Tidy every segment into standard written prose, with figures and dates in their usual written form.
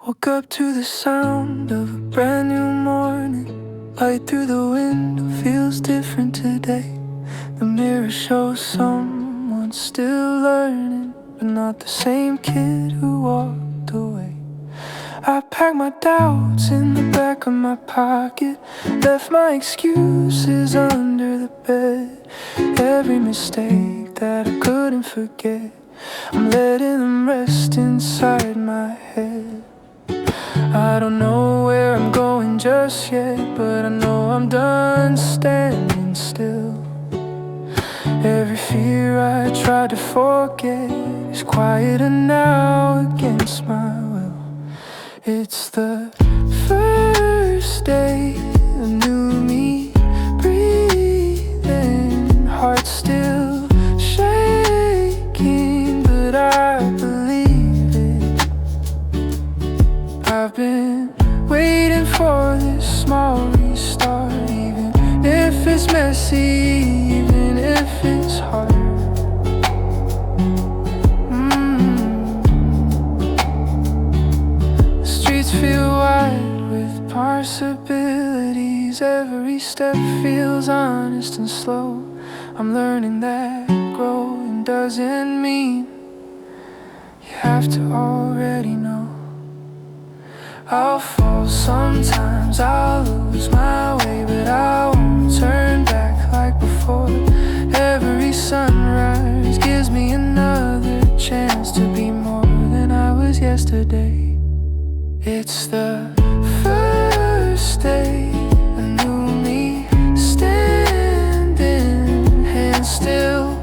Woke up to the sound of a brand new morning. Light through the window feels different today. The mirror shows someone still learning, but not the same kid who walked away. I packed my doubts in the back of my pocket, left my excuses under the bed. Every mistake that I couldn't forget, I'm letting them rest inside my head. I don't know where I'm going just yet, but I know I'm done standing still. Every fear I tried to forget is quieter now against my will. It's the first day of new me, breathing, heart still shaking, but I believe it. I've been waiting for this small restart, even if it's messy, even if it's hard. The streets feel wide with possibilities. Every step feels honest and slow. I'm learning that growing doesn't mean you have to already know. I'll fall sometimes, I'll lose my way, but I won't turn back like before. Every sunrise gives me another chance to be more than I was yesterday. It's the first day, a new me, standing, hands still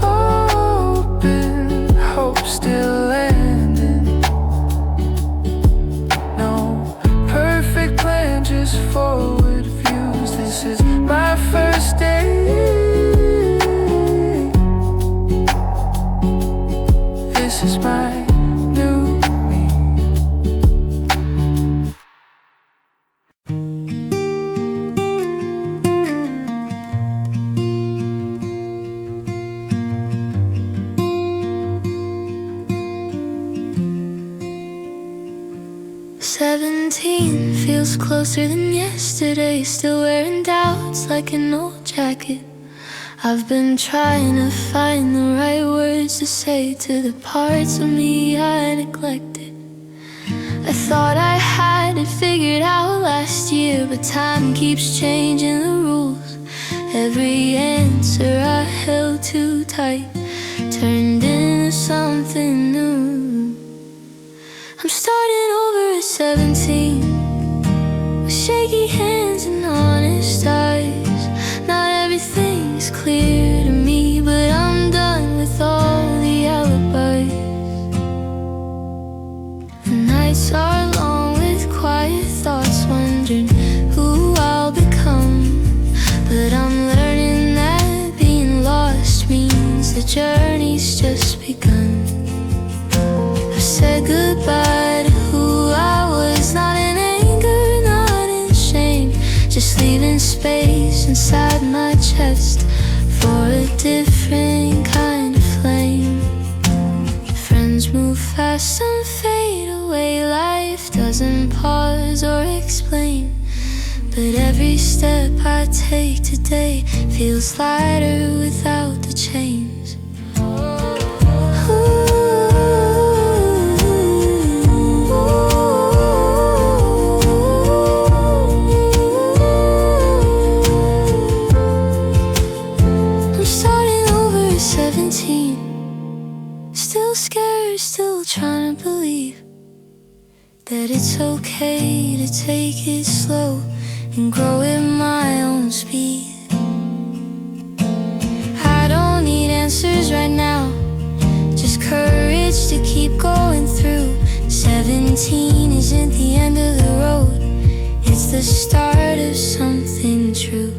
open, hope still landing. No perfect plan, just forward views. This is my first day. This is my new me. 17 feels closer than yesterday. Still wearing doubts like an old jacket. I've been trying to find the right words to say to the parts of me I neglected. I thought I had it figured out last year, but time keeps changing the rules. Every answer I held too tight turned into something new. I'm starting over at 17, with shaky hands and honest eyes. Not everything is clear to me, but I'm done with all the alibis. The nights are long with quiet thoughts, wondering who I'll become. But I'm learning that being lost means the journey's just begun. I've said goodbye to who I was, not in anger, not in shame, just leaving space inside my chest for a different kind of flame. Friends move fast and fade away. Life doesn't pause or explain, but every step I take today feels lighter without the chains. Still scared, still trying to believe that it's okay to take it slow and grow at my own speed. I don't need answers right now, just courage to keep going through. 17 isn't the end of the road, it's the start of something true.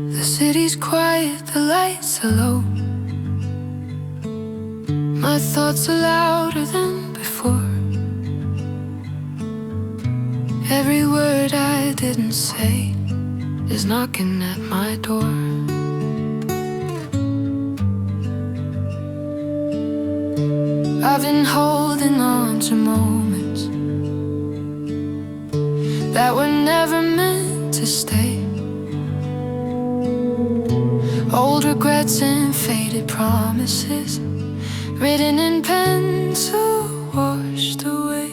The city's quiet, the lights are low. My thoughts are louder than before. Every word I didn't say is knocking at my door. I've been holding on to moments that were never meant to stay. Old regrets and faded promises, written in pencil, washed away.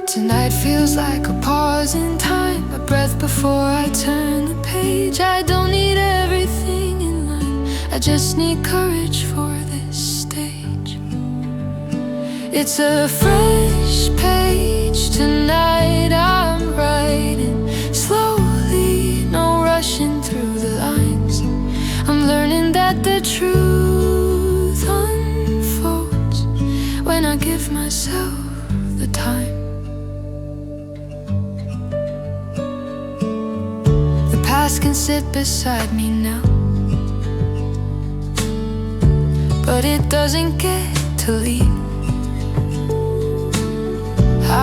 Tonight feels like a pause in time, a breath before I turn the page. I don't need everything in line, I just need courage for this stage. It's a fresh page tonight, I'm writing slowly, no rushing through the lines. I'm learning that the truth unfolds when I give myself the time. The past can sit beside me now, but it doesn't get to leave.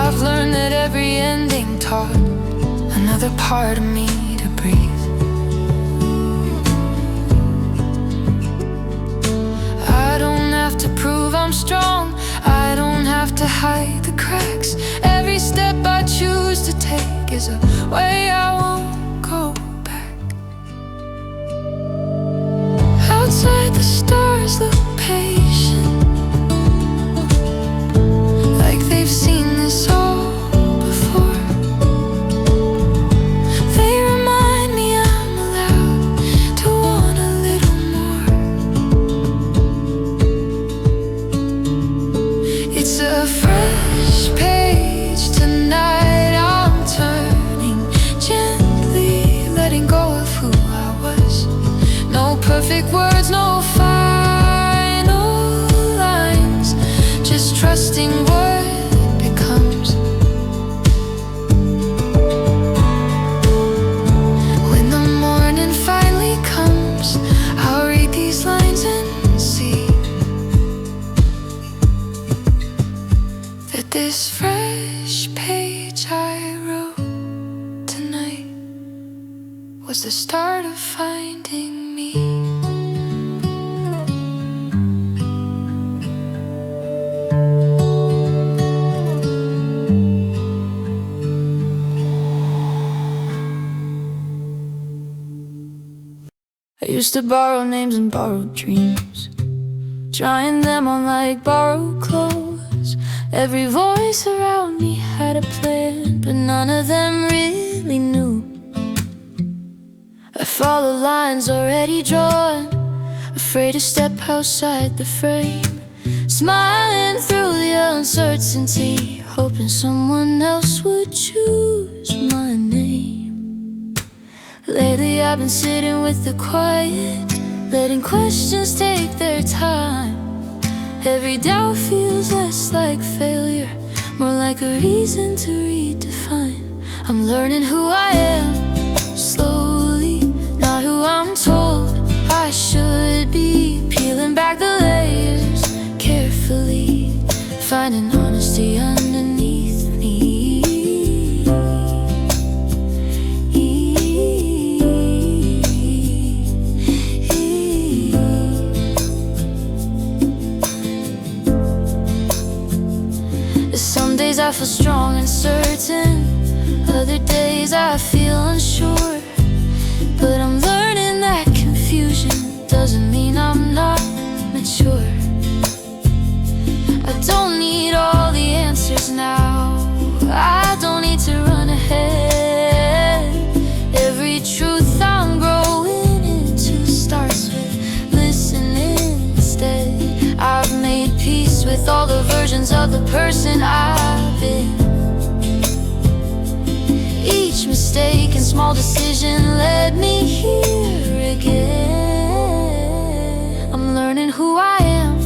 I've learned that every ending taught another part of me to breathe. I don't have to prove I'm strong, I don't have to hide the cracks. Every step I choose to take is a way I won't go back. Outside the stars look patient, like they've seen this all before. They remind me I'm allowed to want a little more. It's a fresh page tonight, I'm turning gently, letting go of who I was. No perfect words, no final lines, just trusting what becomes. When the morning finally comes, I'll read these lines and see that this fresh page I wrote tonight was the start of finding me. I used to borrow names and borrow dreams, trying them on like borrowed clothes. Every voice around me had a plan, but none of them really knew. I follow lines already drawn, afraid to step outside the frame, smiling through the uncertainty, hoping someone else would choose my name. Lately I've been sitting with the quiet, letting questions take their time. Every doubt feels less like failure, more like a reason to redefine. I'm learning who I am, slowly, not who I'm told I should be. Peeling back the layers carefully, finding honesty underneath me. Some days I feel strong and certain, other days I feel unsure. But I'm learning that confusion doesn't mean I'm not mature. I don't need all the answers now, I don't need to run ahead. Every truth I'm growing into starts with listening instead. I've made peace with all the versions of the person I've been. Each mistake and small decision led me here again. I'm learning who I am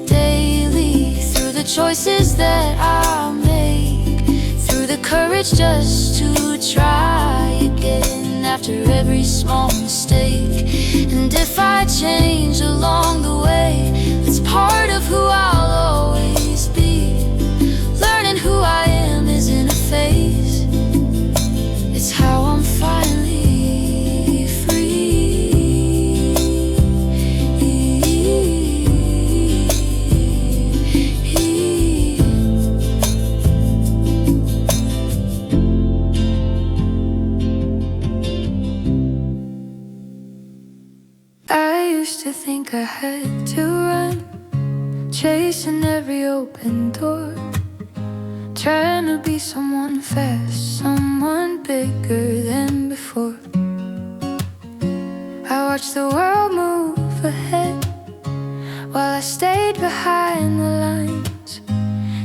daily, through the choices that I make, through the courage just to try again after every small mistake. And if I change along the way, part of who I'll always be. Learning who I am isn't a phase, it's how I'm finally free. I used to think I had to run, chasing every open door, trying to be someone fast, someone bigger than before. I watched the world move ahead while I stayed behind the lines,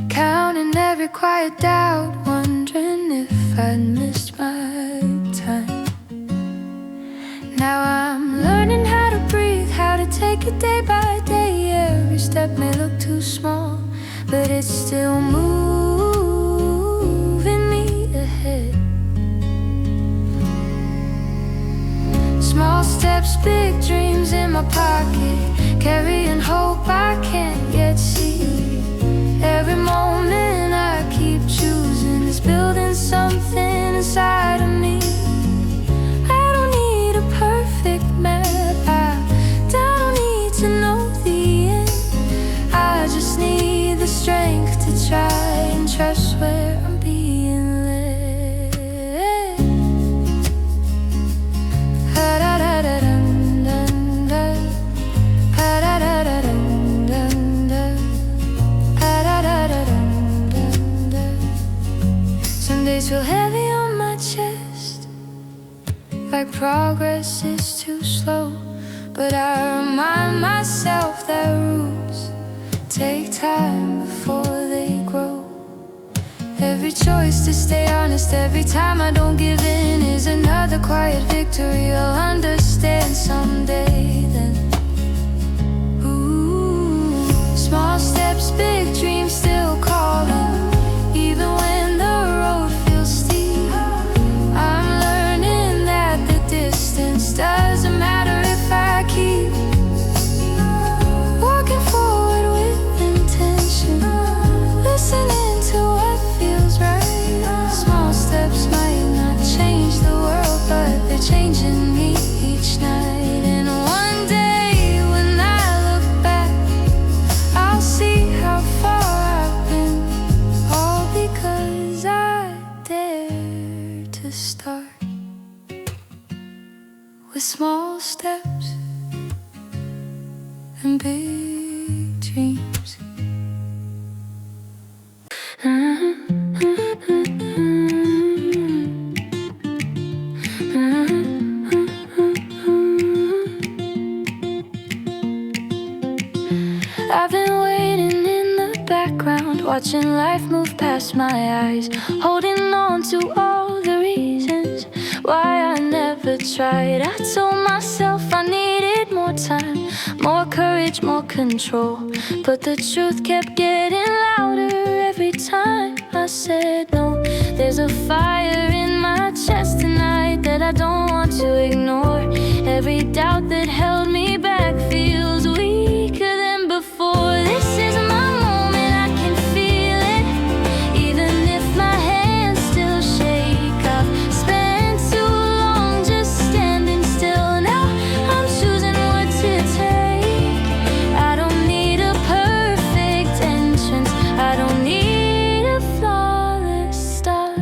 counting every quiet doubt, wondering if I'd missed my time. Now I'm learning how to breathe, how to take it day by day. Every step may look too small, but it's still moving me ahead. Small steps, big dreams in my pocket, carrying hope I can't yet see. Every moment I keep choosing is building something inside of me. I don't need a perfect map, I don't need to know the end. I just need the strength to try and trust where I'm being led. Some days feel heavy on my chest, like progress is too slow. But I remind myself that roots take time before they grow. Every choice to stay honest, every time I don't give in, is another quiet victory I'll understand someday then. Ooh, small steps, big dreams still calling, even when the road feels steep. I'm learning that the distance doesn't matter if I keep walking forward with intention, listening to what feels right. Small steps might not change the world, but they're changing me each night. And one day when I look back, I'll see how far I've been, all because I dared to start with small steps and big dreams. I've been waiting in the background, watching life move past my eyes, holding on to all the reasons why I never tried. I told myself I needed more time, more courage, more control, but the truth kept getting louder every time I said no. There's a fire in my chest tonight that I don't want to ignore. Every doubt that held me back feels weaker than before. This is my moment, I can feel it, even if my hands still shake. I've spent too long just standing still, now I'm choosing what to take. I don't need a perfect entrance, I don't need a flawless start.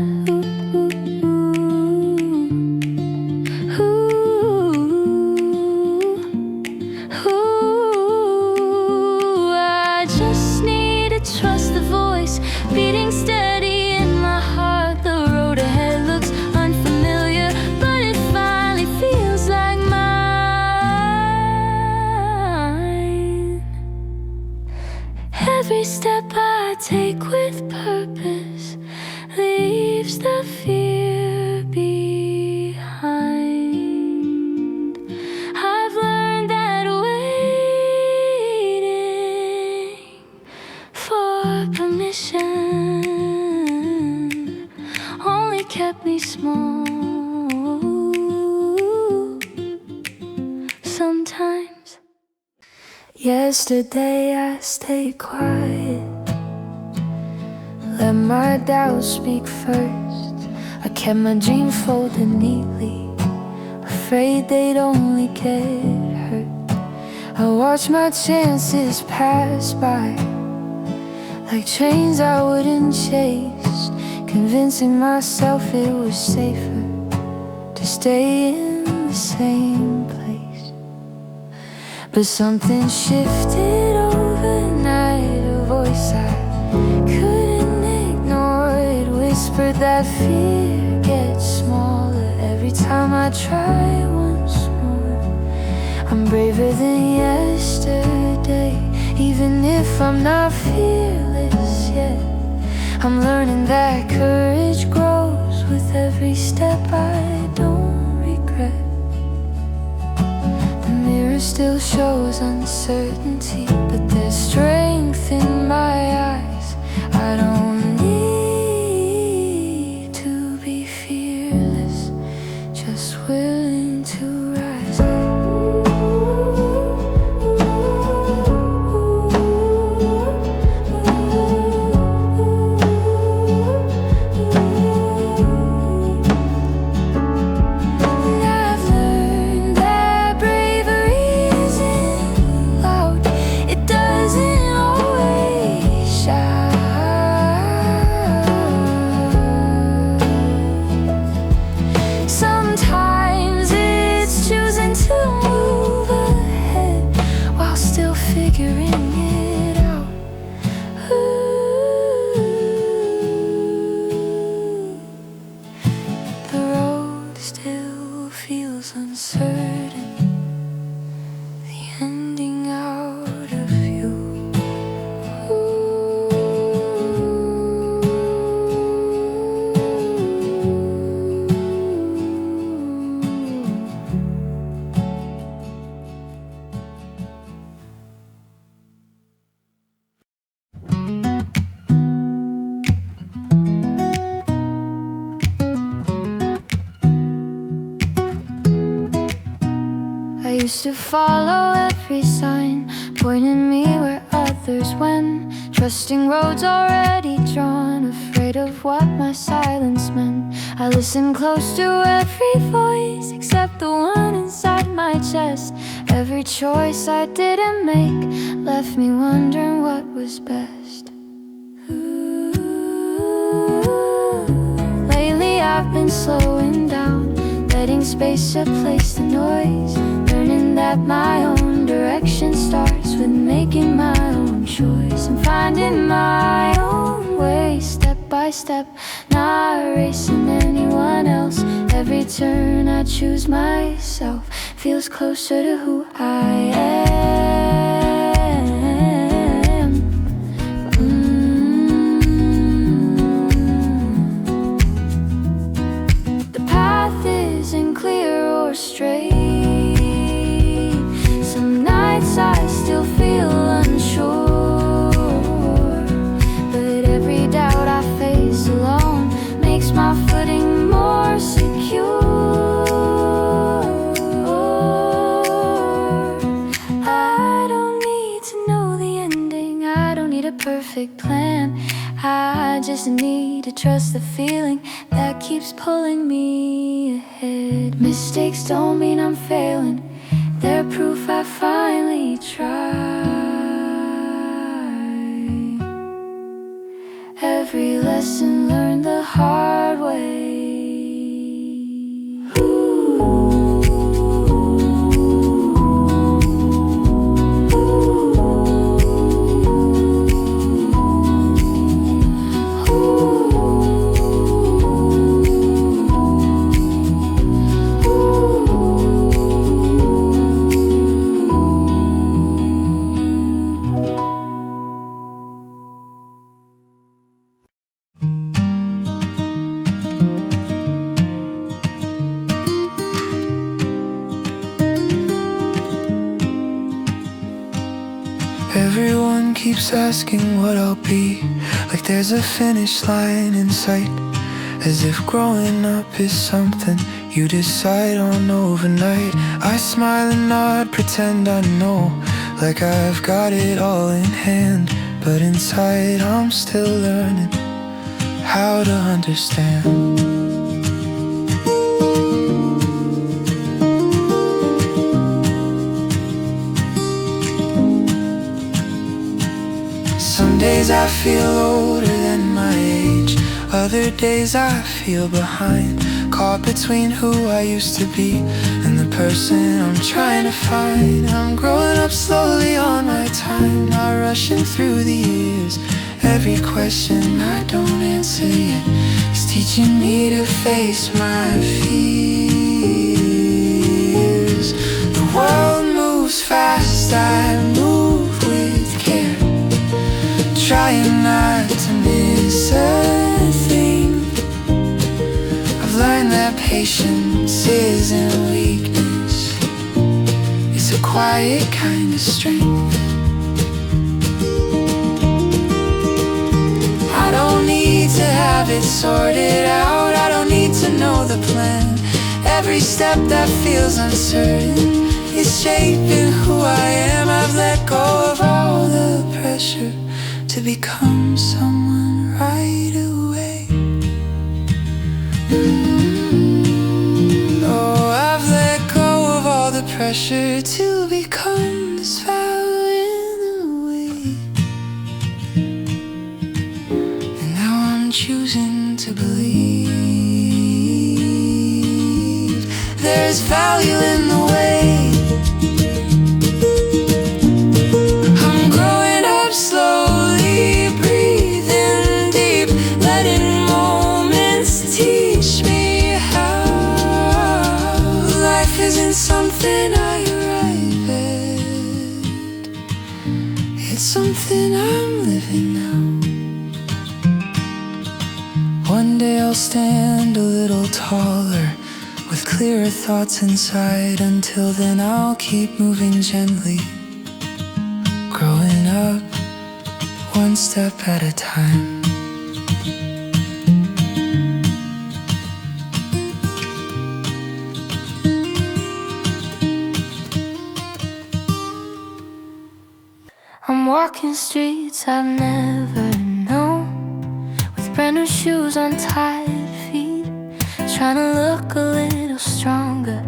I just need to trust the voice beating steady in my heart. The road ahead looks unfamiliar, but it finally feels like mine. Every step I take with purpose leaves the fear behind. I've learned that waiting for permission only kept me small. Sometimes Yesterday I stayed quiet, let my doubts speak first. I kept my dreams folded neatly, afraid they'd only get hurt. I watched my chances pass by, like trains I wouldn't chase, convincing myself it was safer to stay in the same place. But something shifted overnight, a voice I couldn't ignore. It whispered that fear gets smaller every time I try once more. I'm braver than yesterday, even if I'm not fearless yet. I'm learning that courage grows with every step I don't regret. The mirror still shows uncertainty, but there's strength in my eyes. I don't need to be fearless, just willing to rise up. Uncertain, the ending out of view. I used to follow every sign, pointing me where others went, trusting roads already drawn, afraid of what my silence meant. I listened close to every voice except the one inside my chest. Every choice I didn't make left me wondering what was best. Lately I've been slowing down, letting space replace the noise, learning that my own direction starts with making my own choice and finding my own way, step by step, not racing anyone else. Every turn I choose myself feels closer to who I am. The path isn't clear or straight. Some nights I still feel unsure, but every doubt I face alone makes my footing more secure. I don't need to know the ending, I don't need a perfect plan. I just need to trust the feeling that keeps pulling me ahead. Mistakes don't mean I'm failing, they're proof I finally tried. Every lesson learned the hard way. Everyone keeps asking what I'll be, like there's a finish line in sight, as if growing up is something you decide on overnight. I smile and nod, pretend I know, like I've got it all in hand, but inside I'm still learning how to understand. Some days I feel older than my age, other days I feel behind, caught between who I used to be and the person I'm trying to find. I'm growing up slowly on my time, not rushing through the years. Every question I don't answer yet is teaching me to face my fears. The world moves fast, I move with care, trying not to miss a thing. I've learned that patience isn't weakness, it's a quiet kind of strength. I don't need to have it sorted out, I don't need to know the plan. Every step that feels uncertain is shaping who I am. I've let go of all the pressure to become someone right away. Oh, I've let go of all the pressure to become this vow in a way. And now I'm choosing to believe there's value in the way. I'm growing up slowly, breathing deep, letting moments teach me how life isn't something I arrive at, it's something I'm living now. One day I'll stand a little taller, with clearer thoughts inside. Until then I'll keep moving gently, growing up one step at a time. I'm walking streets I've never known, with brand new shoes on tired feet, trying to look a little stronger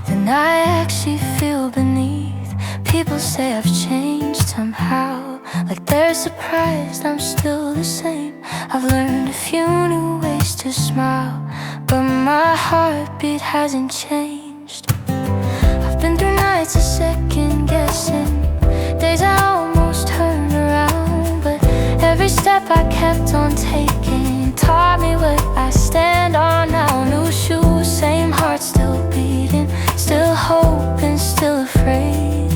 than I actually feel beneath. People say I've changed somehow, like they're surprised I'm still the same. I've learned a few new ways to smile, but my heartbeat hasn't changed. I've been through nights of second guessing, days I almost turned around, but every step I kept on taking taught me what I stand on now. New shoes, same heart still beating, still hoping, still afraid.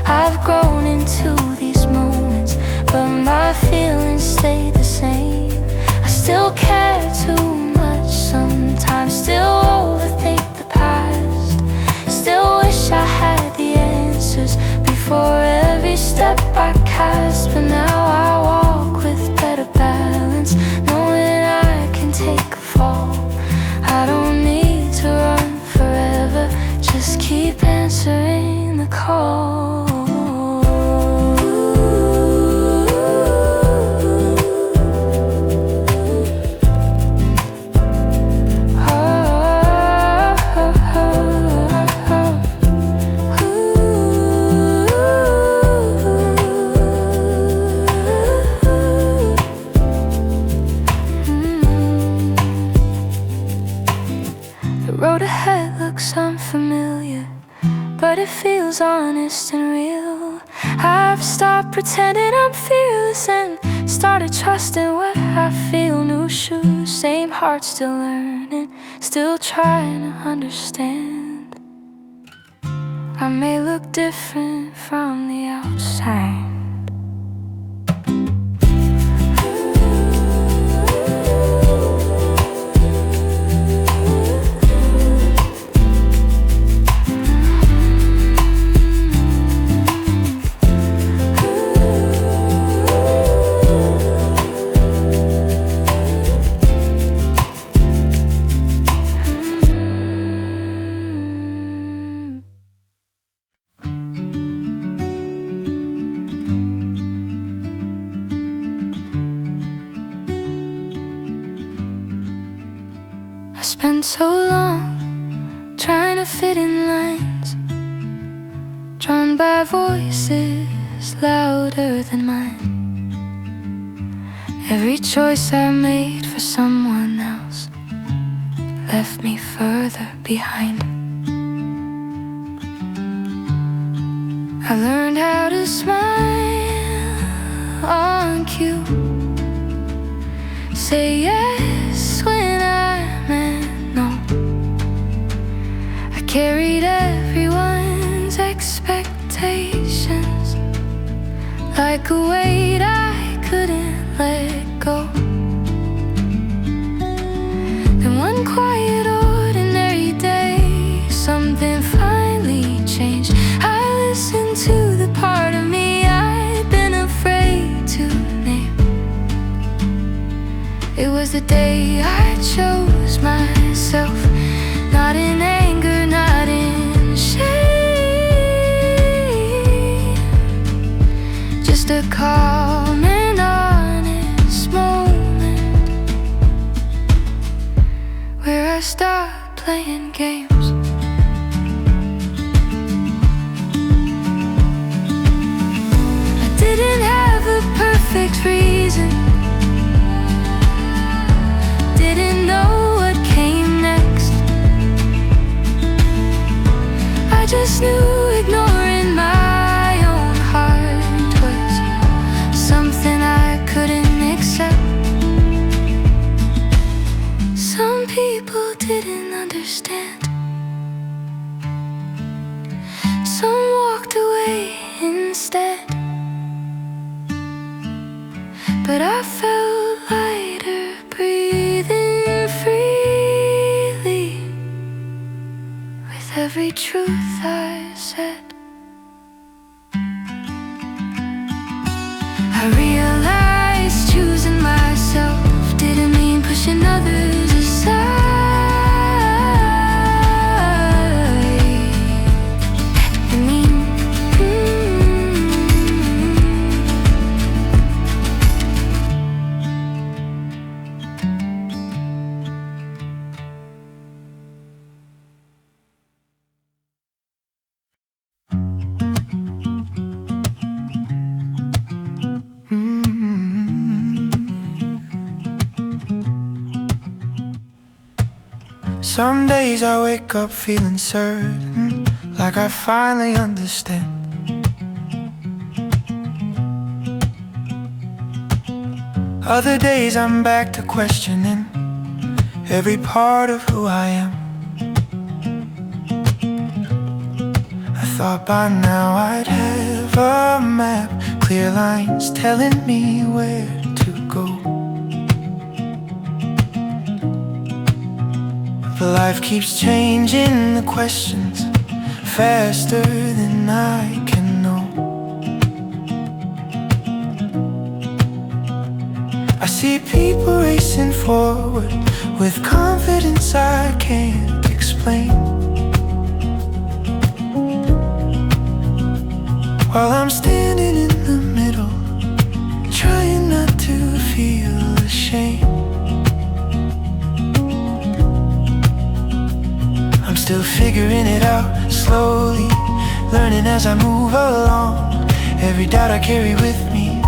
I've grown into these moments, but my feelings stay the same. I still care too much sometimes, still overthink the past, still wish I had the answers before every step I cast. But now I walk with better balance, knowing I can take a fall. I don't need to run forever, just keep answering the call. The road ahead looks unfamiliar, but it feels honest and real. I've stopped pretending I'm fearless and started trusting what I feel. New shoes, same heart, still learning, still trying to understand. I may look different from the outside, Spent so long trying to fit in lines, drawn by voices louder than mine. Every choice I made for someone else left me further behind. I learned how to smile on cue, say yes when I meant no. I carried everyone's expectations like a weight I couldn't let go. Then one quiet ordinary day, something finally changed. I listened to the part of me I'd been afraid to name. It was the day I chose myself, not in anger, not in shame, just a calm and honest moment where I stopped playing games. I didn't have a perfect reason, didn't know what came next. I just knew ignoring my own heart was something I couldn't accept. Some people didn't understand, some walked away instead. But I felt lighter, breathing freely with every truth I said. I realized choosing myself didn't mean pushing others aside. It mean Some days I wake up feeling certain, like I finally understand. Other days I'm back to questioning every part of who I am. I thought by now I'd have a map, clear lines telling me where to go. But life keeps changing the questions faster than I can know. I see people racing forward with confidence I can't explain, while I'm standing in the middle, trying not to feel ashamed. I'm still figuring it out, slowly learning as I move along. Every doubt I carry with me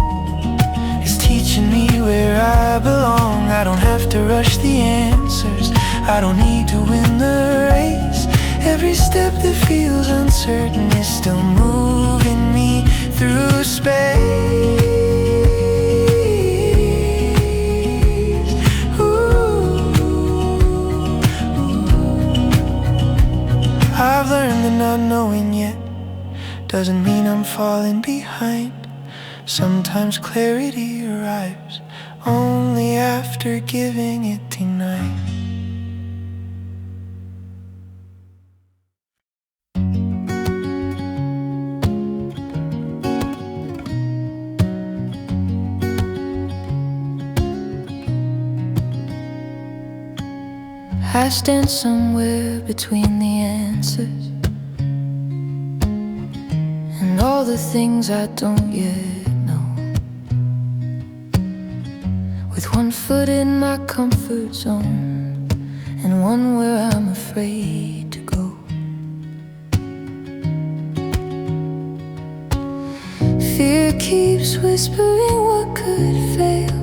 is teaching me where I belong. I don't have to rush the answers, I don't need to win the race. Every step that feels uncertain is still moving me through space. I've learned that not knowing yet doesn't mean I'm falling behind. Sometimes clarity arrives only after giving it denied. I stand somewhere between the answers and all the things I don't yet know. With one foot in my comfort zone and and one where I'm afraid to go. Fear keeps whispering what could fail.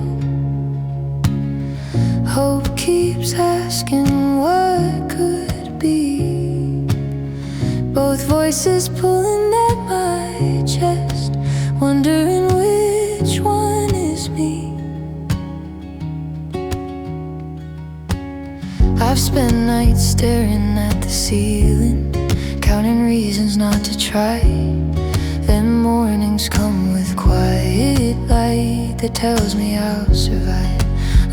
Hope keeps asking what could be. Both voices pulling at my chest, wondering which one is me. I've spent nights staring at the ceiling, counting reasons not to try. Then mornings come with quiet light that tells me I'll survive.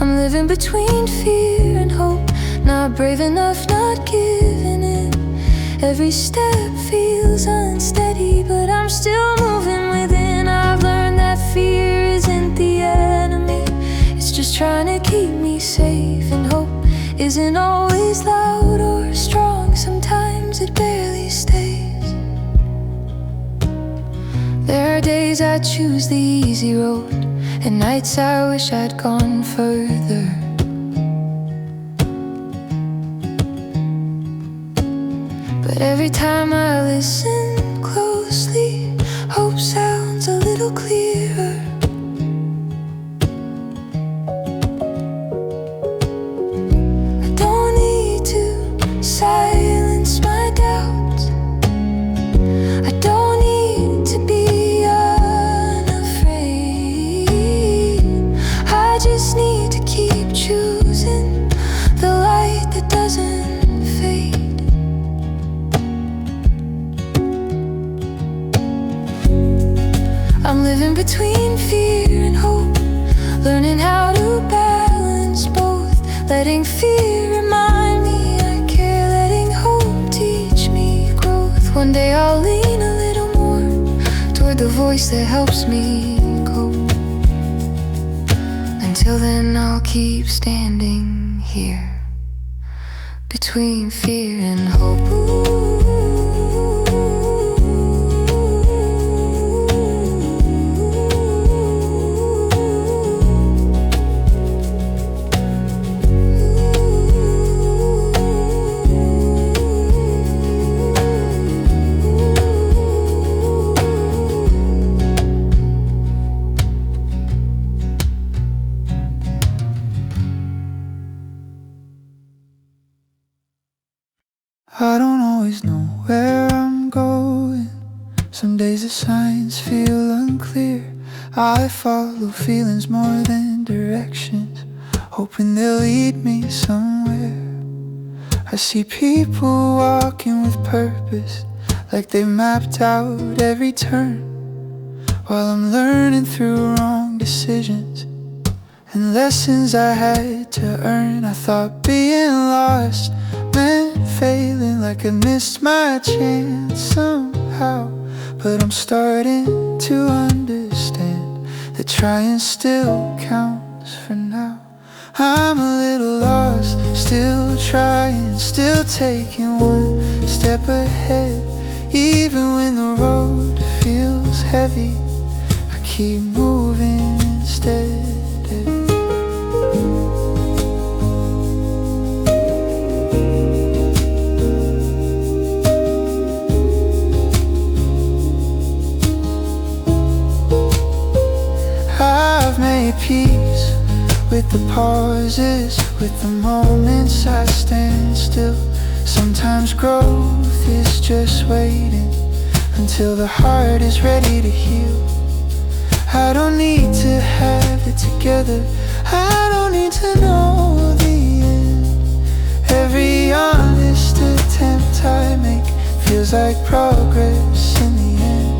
I'm living between fear and hope, not brave enough, not giving in. Every step feels unsteady, but I'm still moving within. I've learned that fear isn't the enemy, it's just trying to keep me safe. And hope isn't always loud or strong, sometimes it barely stays. There are days I choose the easy road, and nights I wish I'd gone further. But every time I listen closely, hope sounds a little clearer. I don't need to silence my doubts, I don't need to be unafraid. I just need to keep choosing the light that doesn't fade. I'm living between fear and hope, learning how to balance both. Letting fear remind me I care, letting hope teach me growth. One day I'll lean a little more toward the voice that helps me cope. Until then I'll keep standing here, between fear and hope. I don't always know where I'm going. Some days the signs feel unclear. I follow feelings more than directions, hoping they'll lead me somewhere. I see people walking with purpose, like they mapped out every turn, while I'm learning through wrong decisions and lessons I had to earn. I thought being lost meant failing, like I missed my chance somehow. But I'm starting to understand that trying still counts for now. I'm a little lost, still trying, still taking one step ahead. Even when the road feels heavy, I keep moving instead. I've made peace with the pauses, with the moments I stand still. Sometimes growth is just waiting until the heart is ready to heal. I don't need to have it together, I don't need to know the end. Every honest attempt I make feels like progress in the end.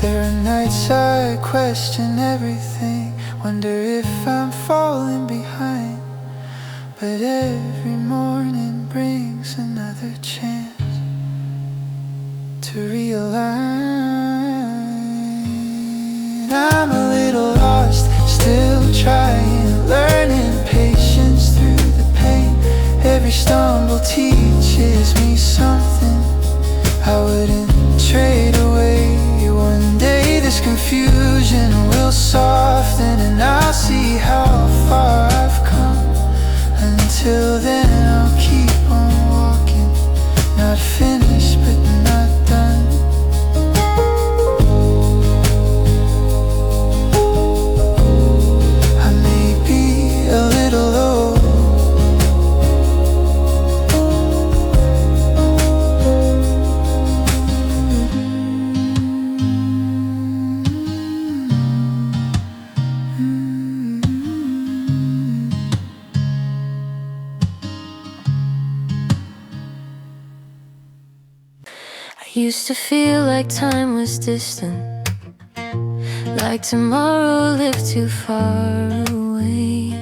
There are nights I question everything, wonder if I'm falling behind. But every morning brings another chance to realign. I'm a little lost, still trying, learning patience through the pain. Every stumble teaches me something I wouldn't trade away. One day this confusion will soften, and I'll see how far I've come. Until then I'll Used to feel like time was distant, like tomorrow lived too far away.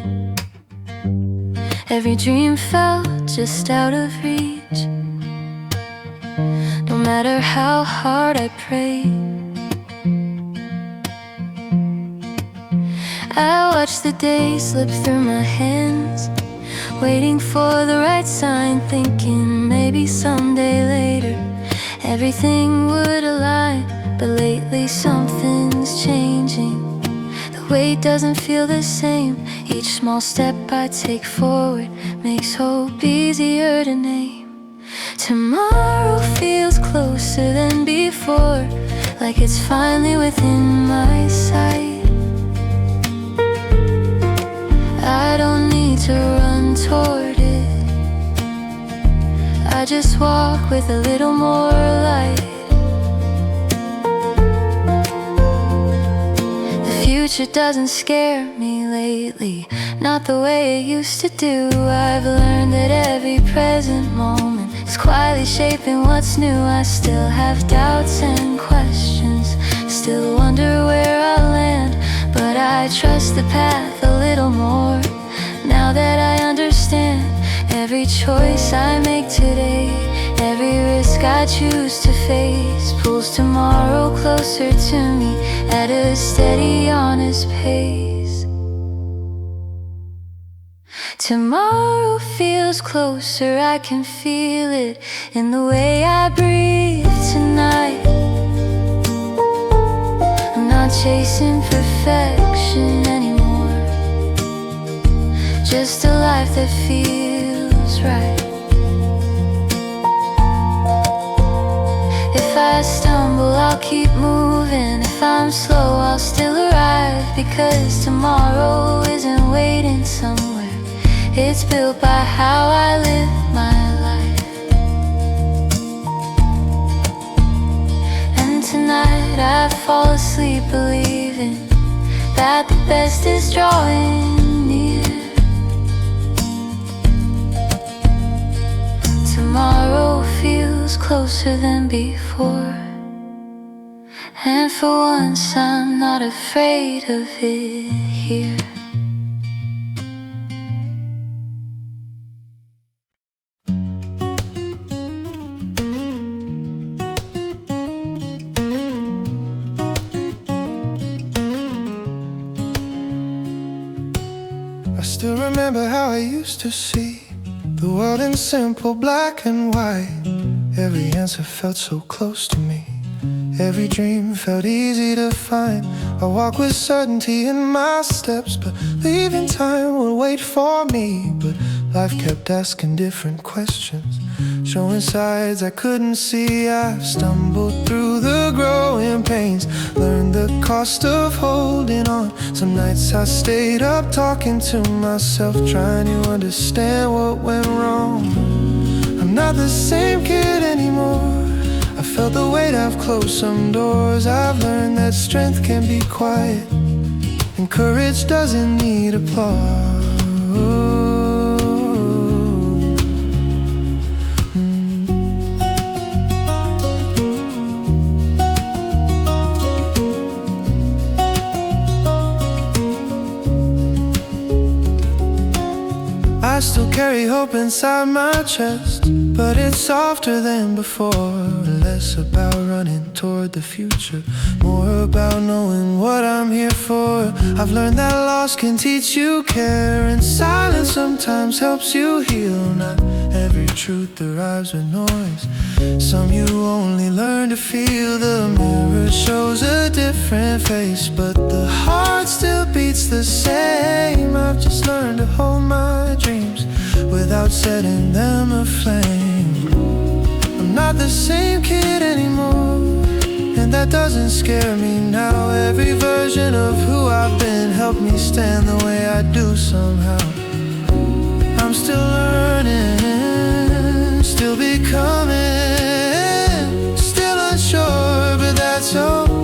Every dream felt just out of reach, no matter how hard I prayed. I watched the days slip through my hands, waiting for the right sign, thinking maybe someday later everything would align. But lately something's changing. The weight doesn't feel the same. Each small step I take forward makes hope easier to name. Tomorrow feels closer than before, like it's finally within my sight. I don't need to run toward it, I just walk with a little more light. The future doesn't scare me lately, not the way it used to do. I've learned that every present moment is quietly shaping what's new. I still have doubts and questions, still wonder where I'll land, but I trust the path a little more now that I understand. Every choice I make today, every risk I choose to face, pulls tomorrow closer to me at a steady, honest pace. Tomorrow feels closer, I can feel it in the way I breathe tonight. I'm not chasing perfection anymore, just a life that feels right. If I stumble, I'll keep moving. If I'm slow, I'll still arrive, because tomorrow isn't waiting somewhere, it's built by how I live my life. And tonight I fall asleep believing that the best is drawing near. Tomorrow feels closer than before, and for once I'm not afraid of it here. I still remember how I used to see the world in simple black and white. Every answer felt so close to me, every dream felt easy to find. I walk with certainty in my steps, believing time will wait for me. But life kept asking different questions, showing sides I couldn't see. I've stumbled through the growing pains, learned the cost of holding on. Some nights I stayed up talking to myself, trying to understand what went wrong. I'm not the same kid anymore, I felt the weight, I've closed some doors. I've learned that strength can be quiet, and courage doesn't need applause. I still carry hope inside my chest, but it's softer than before. Less about running toward the future, more about knowing what I'm here for. I've learned that loss can teach you care, and silence sometimes helps you heal. Not every truth arrives with noise, some you only learn to feel. The mirror shows a different face, but the heart still beats the same. I've just learned to hold my dreams without setting them aflame. I'm not the same kid anymore, and that doesn't scare me now. Every version of who I've been helped me stand the way I do somehow. I'm still learning, still becoming, still unsure, but that's okay.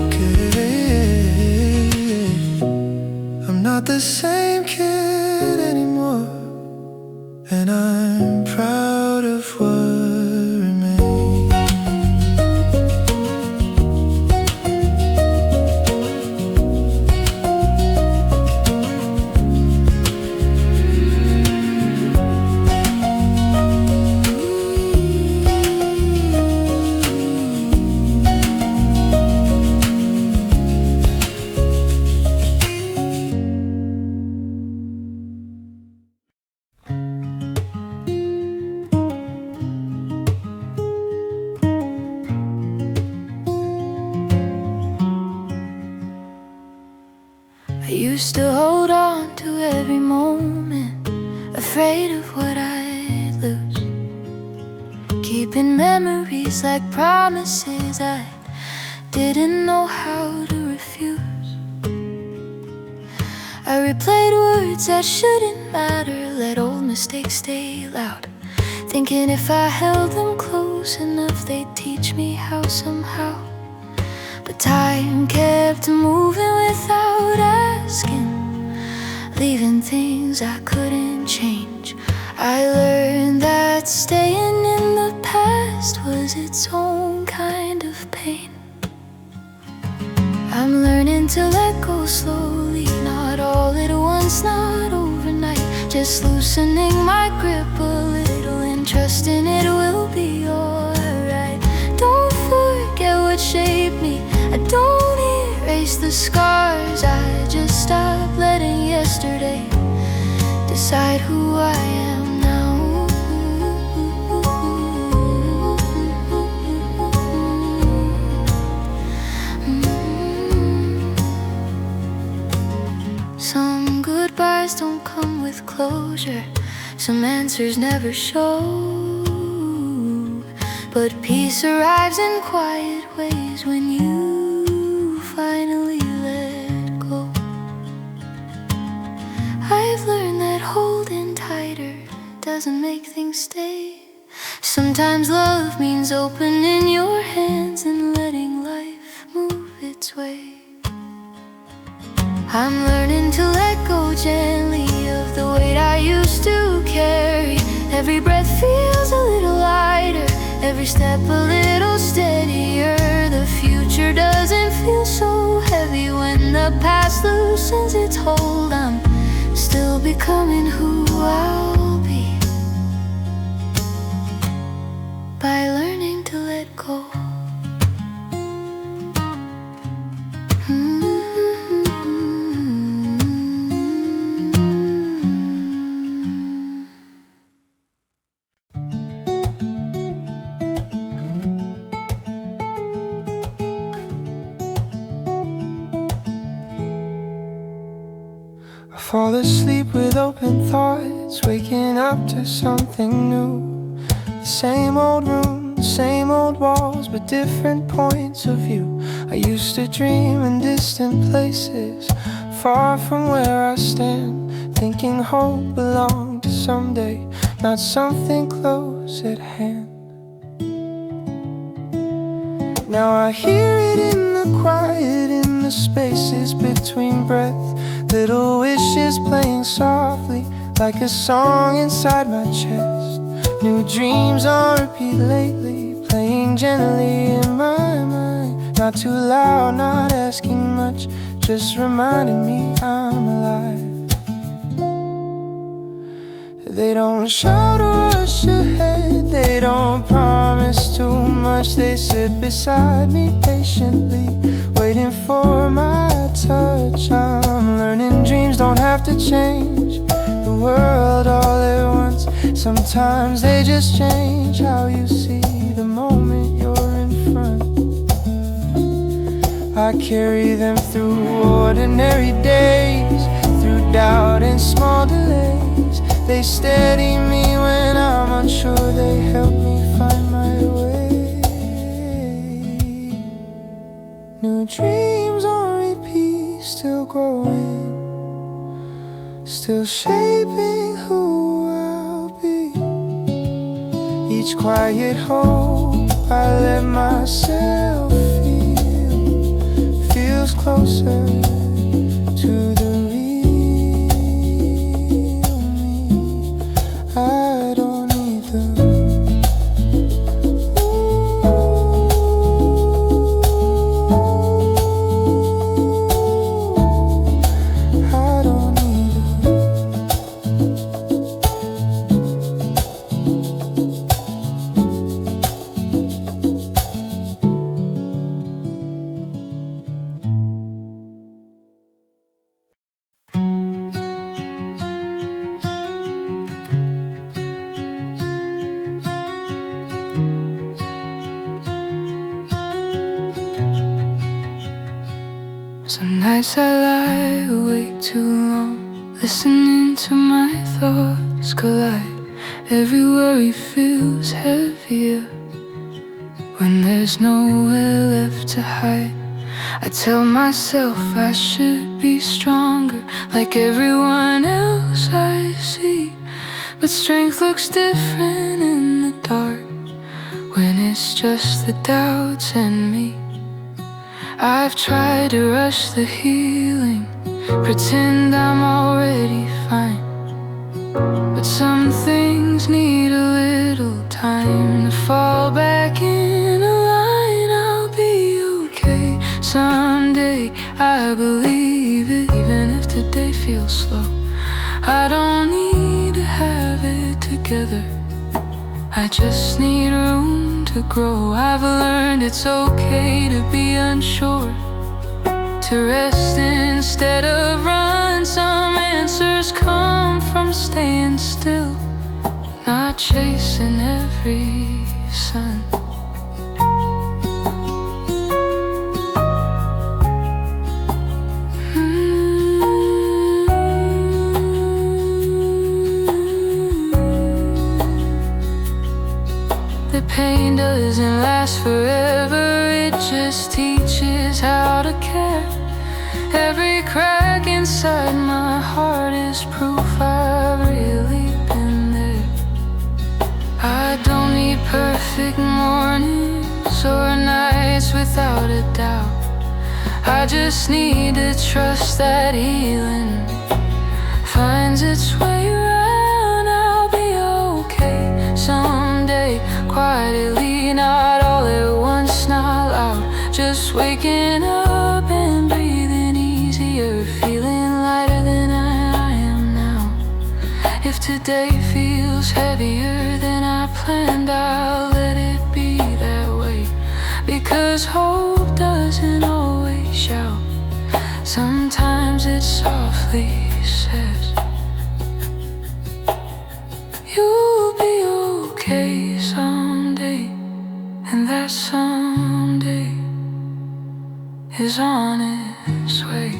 I'm not the same kid anymore, and I'm proud of what remains. used to hold on to every moment, afraid of what I'd lose, keeping memories like promises I didn't know how to refuse. I replayed words that shouldn't matter, let old mistakes stay loud, thinking if I held them close enough they'd teach me how somehow. But time kept moving without asking, leaving things I couldn't change. I learned that staying in the past was its own kind of pain. I'm learning to let go slowly, not all at once, not overnight, just loosening my grip a little and trusting it will be alright. Don't forget what shaped me, I don't erase the scars, I just stop letting yesterday decide who I am now. Some goodbyes don't come with closure, some answers never show, but peace arrives in quiet ways when you finally let go. I've learned that holding tighter doesn't make things stay. Sometimes love means opening your hands and letting life move its way. I'm learning to let go gently of the weight I used to carry. Every breath feels a little lighter, every step a little steadier. The future doesn't feel so heavy when the past loosens its hold. I'm still becoming who I'll be by learning to let go. I fall asleep with open thoughts, waking up to something new. The same old room, the same old walls, but different points of view. I used to dream in distant places, far from where I stand, thinking hope belonged to someday, not something close at hand. Now I hear it in the quiet, in the spaces between breath, little wishes playing softly like a song inside my chest. New dreams on repeat lately, playing gently in my mind. Not too loud, not asking much, just reminding me I'm alive. They don't shout or rush ahead, they don't promise too much. They sit beside me patiently, waiting for my touch. I'm learning dreams don't have to change the world all at once. Sometimes they just change how you see the moment you're in front. I carry them through ordinary days, through doubt and small delays. They steady me when I'm unsure, they help me find my way. New dreams on repeat, still growing, still shaping who I'll be. Each quiet hope I let myself feel feels closer to the I don't need them. I don't need them. Nights I lie awake too long, listening to my thoughts collide. Every worry feels heavier when there's nowhere left to hide. I tell myself I should be stronger, like everyone else I see. But strength looks different in the dark, when it's just the doubts and me. I've tried to rush the healing, pretend I'm already fine. But some things need a little time to fall back in a line. I'll be okay someday, I believe it, even if today feels slow. I don't need to have it together, I just need room to grow. I've learned it's okay to be unsure, to rest instead of run. Some answers come from staying still, not chasing every sun. The pain doesn't last forever, it just teaches how to care. Every crack inside my heart is proof I've really been there. I don't need perfect mornings or nights without a doubt. I just need to trust that healing finds its way around. I'll be okay someday, quietly, not all at once, not loud. Just waking up and breathing easier, feeling lighter than I am now. If today feels heavier than I planned, I'll let it be that way, because hope doesn't always shout. Sometimes it softly says, you'll be okay someday, and that someday is on its way.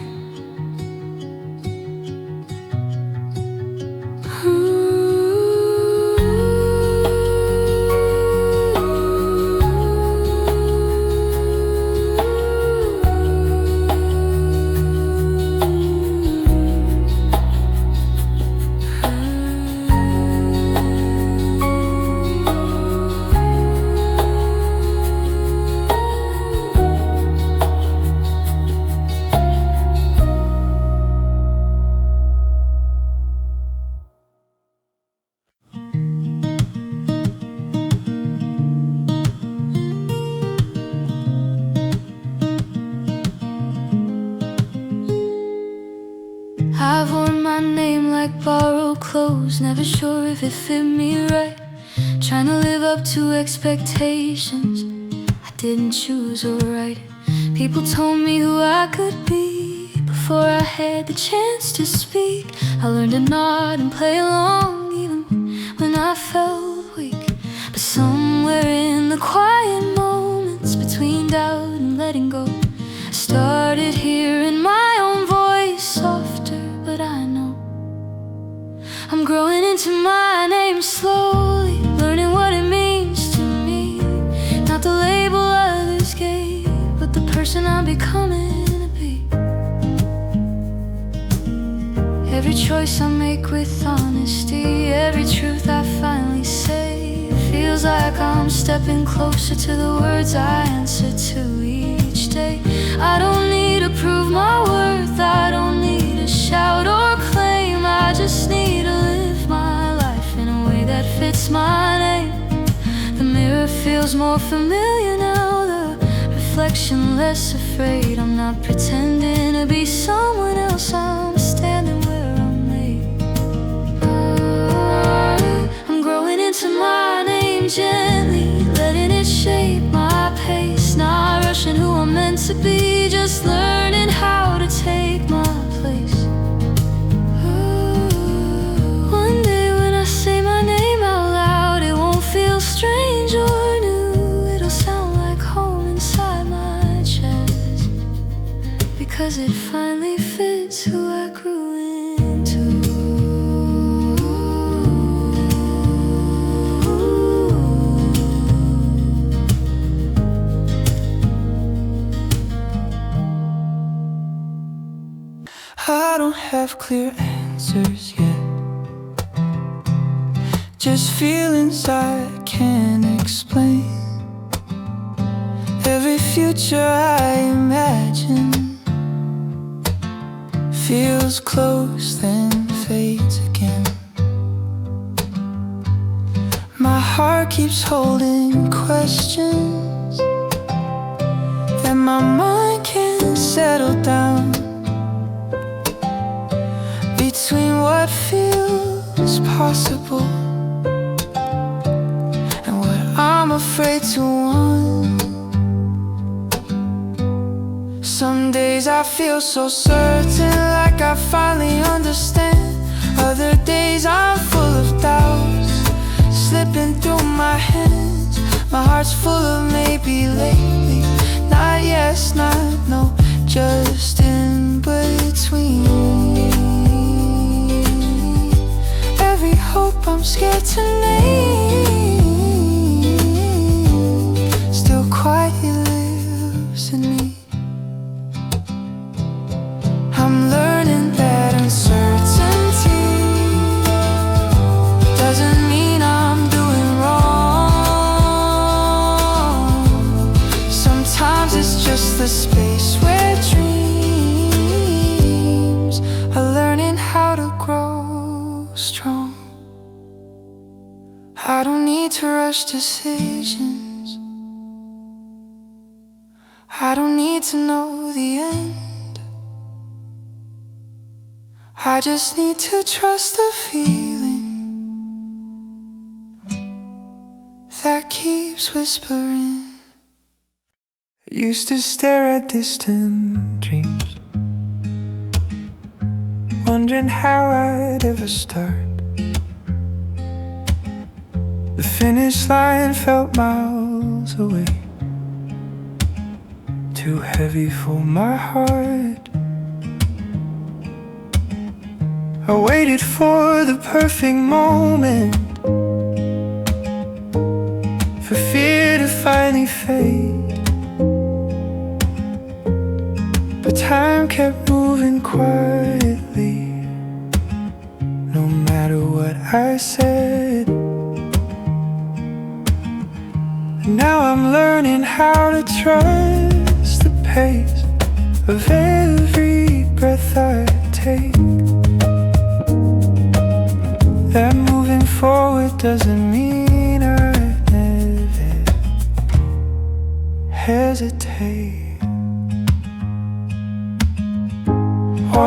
I've worn my name like borrowed clothes, never sure if it fit me right. Trying to live up to expectations I didn't choose or write. People told me who I could be before I had the chance to speak. I learned to nod and play along even when I felt weak. But somewhere in the quiet moments between doubt and letting go, I started hearing my own voice softer. But I know I'm growing into my name slowly, learning what it means to me. Not the label others gave, but the person I'm becoming to be. Every choice I make with honesty, every truth I finally say, feels like I'm stepping closer to the words I answer to each day. I don't need to prove my worth, I don't need to shout or claim. I just need to live my life in a way that fits my name. The mirror feels more familiar now, the reflection less afraid. I'm not pretending to be someone else, I'm standing where I'm made. I'm growing into my name gently, letting it shape my pace. Not rushing who I'm meant to be, just learning how to take my place. One day when I say my name out loud, it won't feel strange or new. It'll sound like home inside my chest, because 'cause it finally fits who I grew into. I don't have clear answers yet, just feelings I can't explain. Every future I imagine feels close then fades again. My heart keeps holding questions that my mind can't settle down. Between what feels possible and what I'm afraid to want. Some days I feel so certain, like I finally understand. Other days I'm full of doubts, slipping through my hands. My heart's full of maybe lately, not yes, not no, just in between. Every hope I'm scared to name still quietly lives in me. I'm learning that uncertainty doesn't mean I'm doing wrong. Sometimes it's just the space where dreams are learning how to grow strong. I don't need to rush decisions, I don't need to know the end. I just need to trust the feeling that keeps whispering. I used to stare at distant dreams, wondering how I'd ever start. The finish line felt miles away, too heavy for my heart. I waited for the perfect moment, for fear to finally fade. But time kept moving quietly, no matter what I said. And now I'm learning how to trust the pace of every breath I take. That moving forward doesn't mean I never hesitate.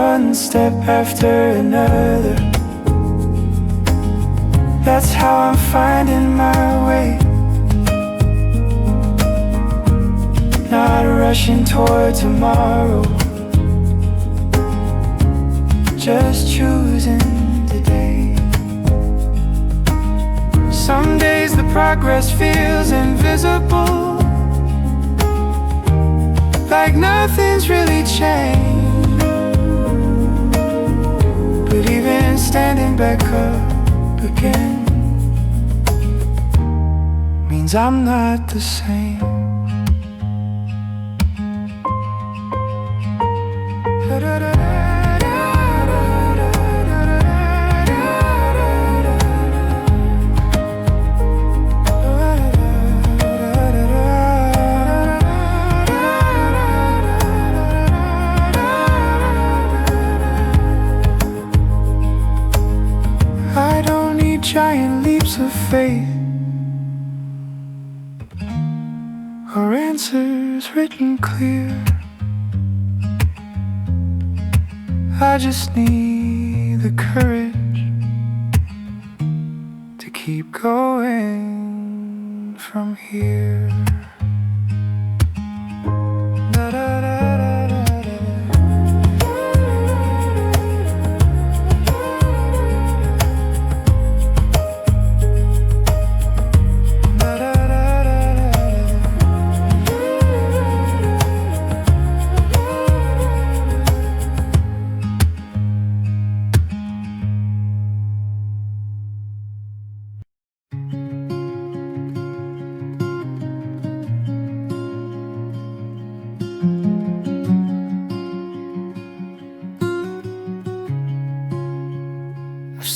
One step after another, that's how I'm finding my way. Not rushing toward tomorrow, just choosing today. Some days the progress feels invisible, like nothing's really changed. But even standing back up again means I'm not the same. Giant leaps of faith or answers written clear. I just need the courage to keep going from here.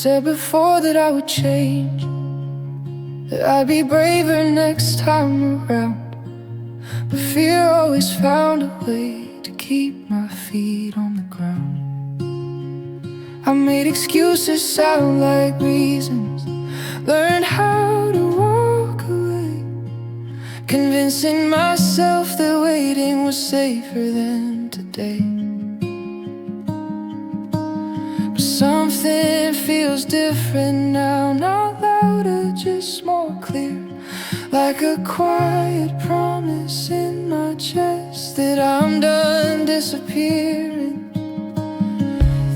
said before that I would change, that I'd be braver next time around. But fear always found a way to keep my feet on the ground. I made excuses sound like reasons, learned how to walk away, convincing myself that waiting was safer than today. But something feels different now, not louder, just more clear, like a quiet promise in my chest that I'm done disappearing.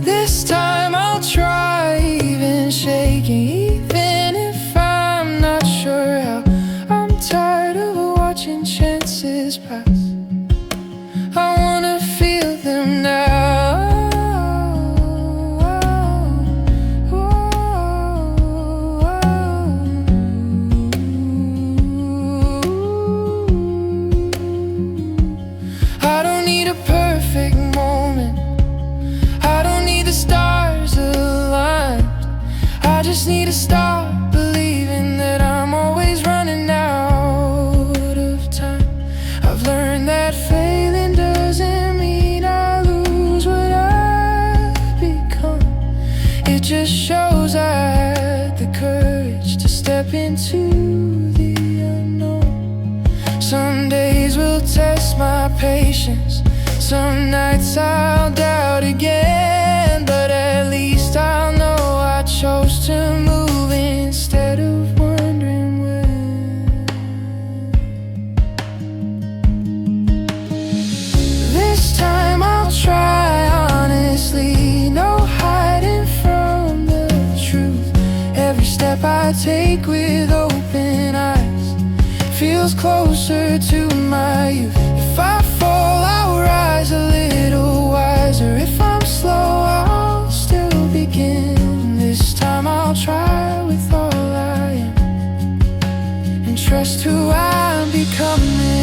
This time I'll try, even shaking, even if I'm not sure how. I'm tired of watching chances pass. I wanna feel them now. I don't need a perfect moment, I don't need the stars aligned. I just need to stop believing that I'm always running out of time. I've learned that failing doesn't mean I lose what I've become. It just shows I had the courage to step into the unknown. Some days will test my patience, some nights I'll doubt again, but at least I'll know I chose to move instead of wondering when. This time I'll try honestly, no hiding from the truth. Every step I take with open eyes feels closer to my youth. If I fall, I'll rise a little wiser. If I'm slow, I'll still begin. This time I'll try with all I am and trust who I'm becoming.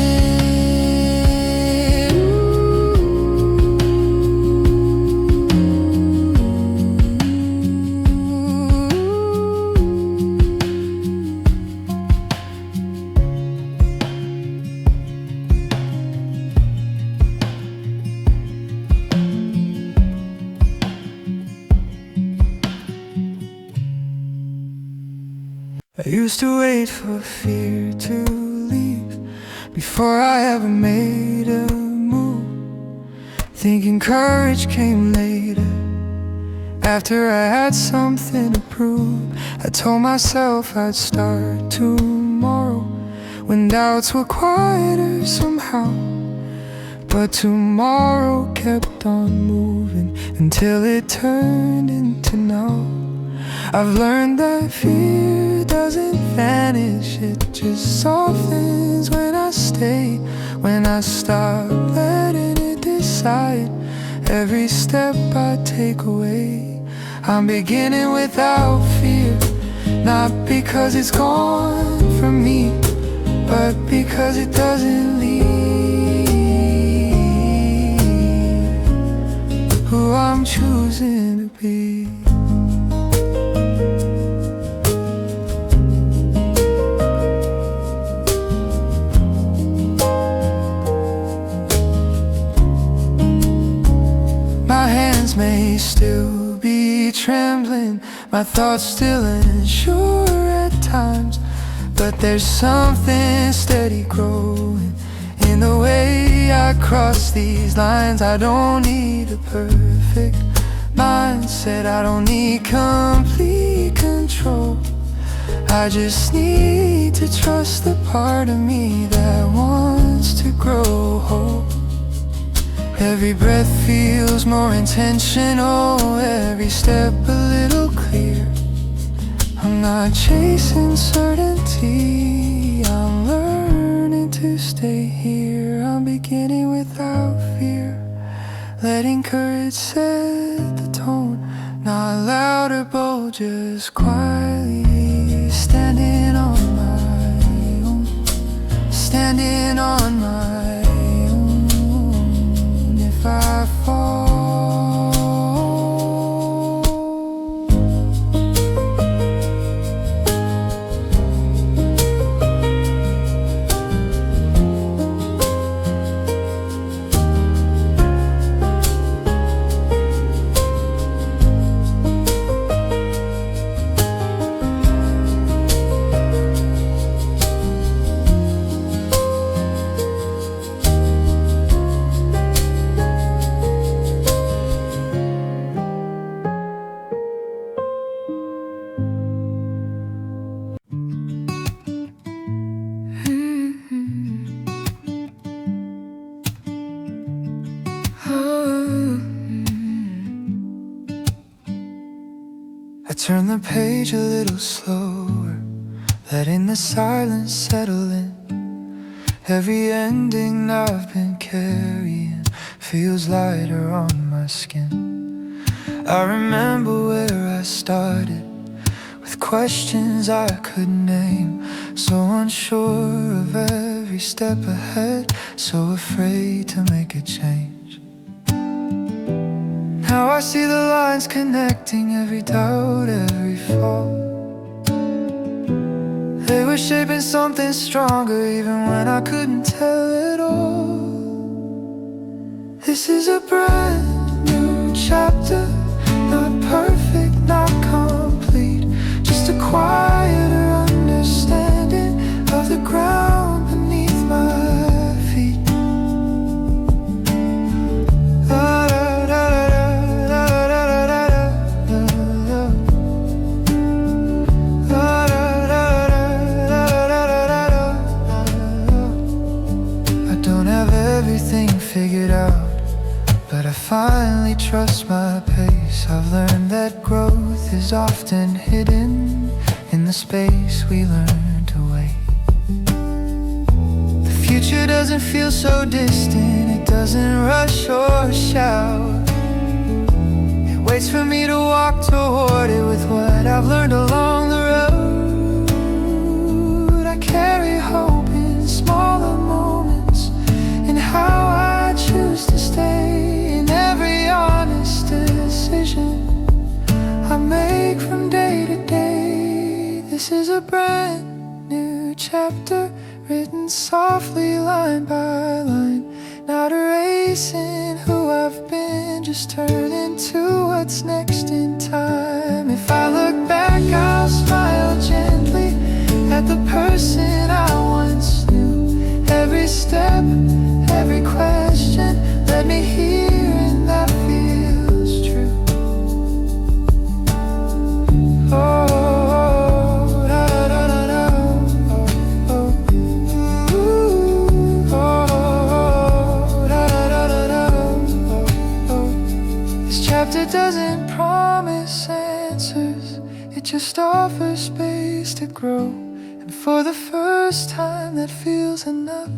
I used to wait for fear to leave before I ever made a move, thinking courage came later, after I had something to prove. I told myself I'd start tomorrow when doubts were quieter somehow. But tomorrow kept on moving until it turned into now. I've learned that fear doesn't vanish, it just softens when I stay, when I stop letting it decide every step I take away. I'm beginning without fear, not because it's gone from me, but because it doesn't leave who I'm choosing to be. My hands may still be trembling, my thoughts still unsure at times, but there's something steady growing in the way I cross these lines. I don't need a perfect mindset, I don't need complete control. I just need to trust the part of me that wants to grow whole. Every breath feels more intentional, every step a little clear. I'm not chasing certainty, I'm learning to stay here. I'm beginning without fear, letting courage set the tone. Not loud or bold, just quietly standing on my own, standing on my own. If I fall, turn the page a little slower, letting the silence settle in. Every ending I've been carrying feels lighter on my skin. I remember where I started, with questions I couldn't name, so unsure of every step ahead, so afraid to make a change. Now I see the lines connecting every doubt, every fall. They were shaping something stronger even when I couldn't tell it all. This is a brand new chapter, not perfect, not complete, just a quieter understanding of the ground beneath my feet. I don't have everything figured out, but I finally trust my pace. I've learned that growth is often hidden in the space we learn to wait. The future doesn't feel so distant, it doesn't rush or shout. It waits for me to walk toward it with what I've learned along the road. I carry hope in smaller moments, in how I choose to stay, in every honest decision I make from day to day. This is a brand new chapter, written softly line by line, not erasing who I've been, just turning to what's next in time. If I look back, I'll smile gently at the person I once knew. Every step, every question led me here, and that feels true. Oh, da da da da da. Oh, oh, oh, da da da da. Oh. This chapter doesn't promise answers, it just offers space to grow. And for the first time, that feels enough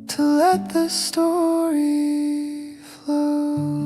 to let the story flow.